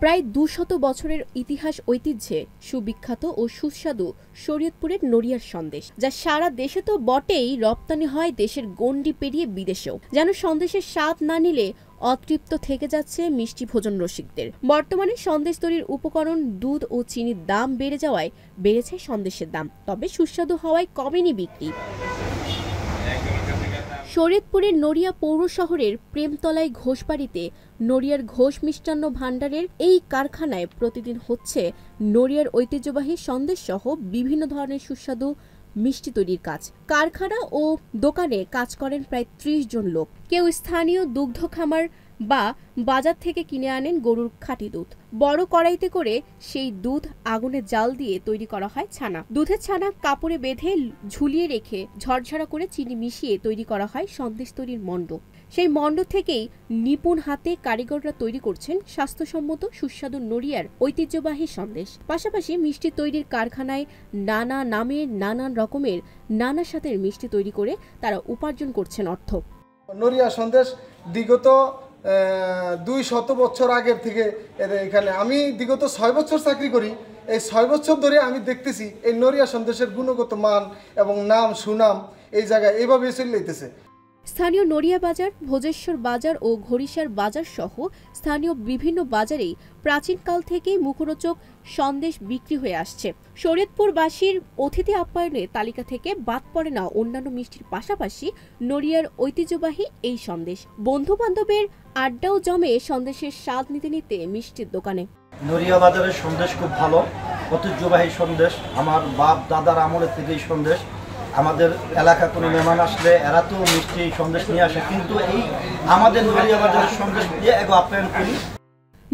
প্রায় ২০০ বছরের ইতিহাস ঐতিহ্যে সুবিখ্যাত ও সুস্বাদু শরীয়তপুরের নড়িয়ার সন্দেশ, যা সারা দেশে তো বটেই, রপ্তানি হয় দেশের গণ্ডি পেরিয়ে বিদেশেও। যেন সন্দেশের স্বাদ না নিলে অতৃপ্ত থেকে যাচ্ছে মিষ্টি ভোজন রসিকদের। বর্তমানে সন্দেশ তৈরির উপকরণ, দুধ ও চিনির দাম বেড়ে যাওয়ায় বেড়েছে সন্দেশের দাম, তবে সুস্বাদু হওয়ায় কমেনি বিক্রি। শরীয়তপুরের নড়িয়া পৌর শহরের প্রেমতলায় ঘোষবাড়িতে নড়িয়ার ঘোষ মিষ্টান্ন ভাণ্ডারের এই কারখানায় প্রতিদিন হচ্ছে নড়িয়ার ঐতিহ্যবাহী সন্দেশ সহ বিভিন্ন ধরনের সুস্বাদু মিষ্টি তৈরির কাজ। কারখানা ও দোকানে কাজ করেন প্রায় ৩০ জন লোক। কেউ স্থানীয় দুগ্ধ খামার বা বাজার থেকে কিনে আনেন গরুর খাঁটি দুধ। বড় কড়াইতে করে সেই দুধ আগুনে জাল দিয়ে তৈরি করা হয় ছানা। দুধের ছানা কাপড়ে বেঁধে ঝুলিয়ে রেখে ঝরঝরা করে চিনি মিশিয়ে তৈরি করা হয় সন্দেশ তৈরির মণ্ড। সেই মণ্ড থেকেই নিপুণ হাতে কারিগররা তৈরি করছেন স্বাস্থ্যসম্মত সুস্বাদু নড়িয়ার ঐতিহ্যবাহী সন্দেশ। পাশাপাশি মিষ্টি তৈরির কারখানায় নানা নামের, নানান রকমের, নানা স্বাদের মিষ্টি তৈরি করে তারা উপার্জন করছেন অর্থ। নড়িয়া সন্দেশ বিগত ২০০ বছর আগের থেকে এখানে, আমি বিগত ৬ বছর চাকরি করি। এই ৬ বছর ধরে আমি দেখতেছি এই নড়িয়া সন্দেশের গুণগত মান এবং নাম সুনাম এই জায়গায় এইভাবে চলে যেতেছে। স্থানীয় নড়িয়া বাজার, ভোজেশ্বর বাজার ও ঘড়িসার বাজার সহ স্থানীয় বিভিন্ন বাজারেই প্রাচীনকাল থেকেই মুখরোচক সন্দেশ বিক্রি হয়ে আসছে। শরীয়তপুরবাসীর অতিথি আপ্যায়নের তালিকা থেকে বাদ পড়ে না অন্যান্য মিষ্টির পাশাপাশি নড়িয়ার ঐতিহ্যবাহী এই সন্দেশ। বন্ধু বান্ধবের আড্ডাও জমে সন্দেশের স্বাদ নিতে নিতে মিষ্টির দোকানে। নড়িয়া বাজারের সন্দেশ খুব ভালো, ঐতিহ্যবাহী সন্দেশ। আমার বাপ দাদার আমলের থেকেই সন্দেশ। আমাদের এলাকা কোনো মেহমান আসলে এরা তো মিষ্টি সন্দেশ নিয়ে আসে, কিন্তু এই আমাদের নড়িয়া বাজারের সন্দেশ দিয়ে এক আপ্যায়ন করি।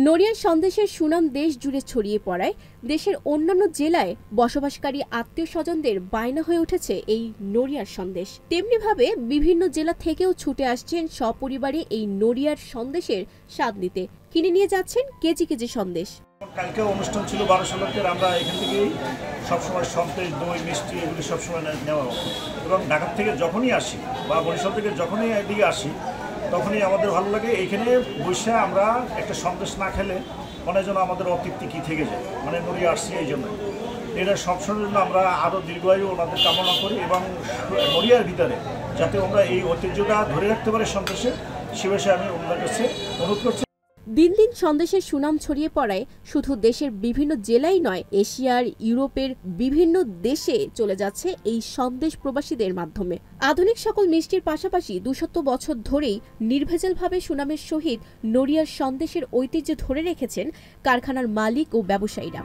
নড়িয়ার সন্দেশের সুনাম দেশ জুড়ে ছড়িয়ে পড়ায় দেশের অন্যান্য জেলায় বসবাসকারী আত্মীয় স্বজনদের বায়না হয়ে উঠেছে এই নড়িয়ার সন্দেশ। তেমনিভাবে বিভিন্ন জেলা থেকেও ছুটে আসছেন সপরিবারে এই নড়িয়ার সন্দেশের স্বাদ নিতে। কিনে নিয়ে যাচ্ছেন কেজি কেজি সন্দেশ। কালকে অনুষ্ঠান ছিল ১২০০ লোকের। আমরা এখান থেকেই সবসময় সন্দেশ, দই, মিষ্টি এগুলি সবসময় নেওয়া হতো। এবং ঢাকা থেকে যখনই আসি বা বরিশাল থেকে যখনই এদিকে আসি তখনই আমাদের ভালো লাগে। এইখানে বসে আমরা একটা সন্দেশ না খেলে মনে যেন আমাদের অতৃপ্তি কি থেকে যায়। মানে নড়িয়া আসছি এই জন্য। এটা সবসময়ের জন্য আমরা আরও দীর্ঘায়ু ওনাদের কামনা করি এবং নড়িয়ার ভিতরে যাতে আমরা এই ঐতিহ্যটা ধরে রাখতে পারি সন্দেশে, সে বিষয়ে আমি ওনাদের কাছে অনুরোধ করছি। দিন দিন সন্দেশের সুনাম ছড়িয়ে পড়ায় শুধু দেশের বিভিন্ন জেলাই নয়, এশিয়ার, ইউরোপের বিভিন্ন দেশে চলে যাচ্ছে এই সন্দেশ প্রবাসীদের মাধ্যমে। আধুনিক সকল মিষ্টির পাশাপাশি ২০০ বছর ধরেই নির্ভেজালভাবে সুনামের সহিত নড়িয়ার সন্দেশের ঐতিহ্য ধরে রেখেছেন কারখানার মালিক ও ব্যবসায়ীরা।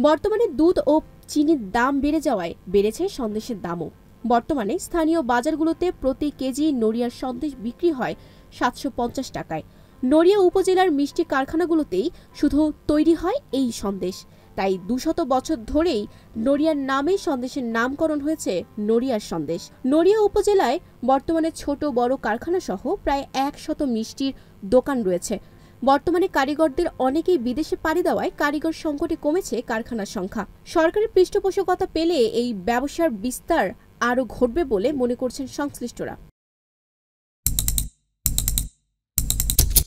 বর্তমানে দুধ ও চিনির দাম বেড়ে যাওয়ায় বেড়েছে সন্দেশের দামও। বর্তমানে স্থানীয় বাজারগুলোতে প্রতি কেজি নড়িয়ার সন্দেশ বিক্রি হয় ৭৫০ টাকায়। নড়িয়া উপজেলার মিষ্টি কারখানাগুলোতেই শুধু তৈরি হয় এই সন্দেশ। তাই ২০০ বছর ধরেই নড়িয়ার নামে সন্দেশের নামকরণ হয়েছে নড়িয়ার সন্দেশ। নড়িয়া উপজেলায় বর্তমানে ছোট বড় কারখানা সহ প্রায় ১০০ মিষ্টির দোকান রয়েছে। বর্তমানে কারিগরদের অনেকেই বিদেশে পাড়ি দেওয়ায় কারিগর সংকটে কমেছে কারখানার সংখ্যা। সরকারের পৃষ্ঠপোষকতা পেলে এই ব্যবসার বিস্তার আরও ঘটবে বলে মনে করছেন সংশ্লিষ্টরা।